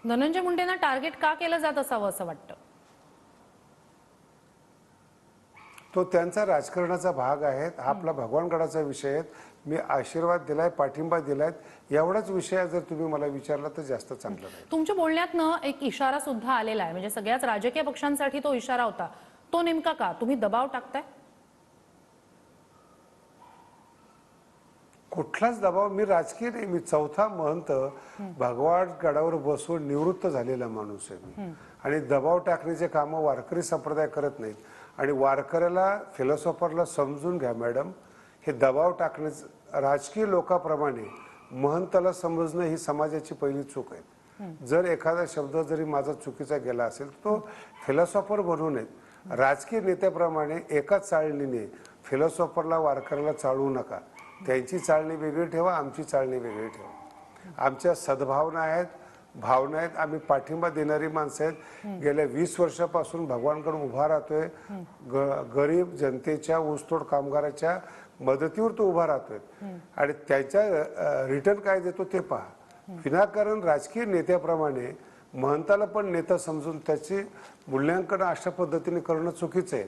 Dhananjay मुंडेंना target का केलं जात असावं असं वाटतं? तो त्यांचा राजकारणाचा भाग आहे, हा आपला भगवानगडाचा विषय आहे. मी आशीर्वाद दिलाय, पाठिंबा दिलाय, एवढाच विषय जर तुम्ही मला विचारला तर जास्त चांगलं राहील. तुमच्या बोलण्यातनं एक इशारा सुद्धा आलेला आहे, म्हणजे सगळ्याच राजकीय पक्षांसाठी तो इशारा होता. तो नेमका का? तुम्ही दबाव टाकताय? कुठलाच दबाव, मी राजकीय नाही, मी चौथा महंत भगवानगडावर बसून निवृत्त झालेला माणूस आहे मी. आणि दबाव टाकण्याचे कामं वारकरी संप्रदाय करत नाहीत. आणि वारकऱ्याला, फिलॉसॉफरला समजून घ्या मॅडम, हे दबाव टाकण्याचं राजकीय लोकांप्रमाणे महंताला समजणं ही समाजाची पहिली चूक आहे. जर एखादा शब्द जरी माझा चुकीचा गेला असेल तर तो फिलॉसॉफर बनू नयेत. राजकीय नेत्याप्रमाणे एकाच चाळणीने फिलॉसॉफरला, वारकऱ्याला चाळवू नका. त्यांची चाळणी वेगळी ठेवा, आमची चाळणी वेगळी ठेवा. आमच्या सद्भावना आहेत, भावना आहेत, आम्ही पाठिंबा देणारी माणसं आहेत. गेल्या 20 वर्षापासून भगवानकडे उभा राहतोय. गरीब जनतेच्या, ऊसतोड कामगाराच्या मदतीवर तो उभा राहतोय. आणि त्याच्या रिटर्न काय देतो ते पहा. विनाकारण राजकीय नेत्याप्रमाणे महंताला पण नेता समजून त्याचे मूल्यांकन अशा पद्धतीने करणं चुकीचं आहे.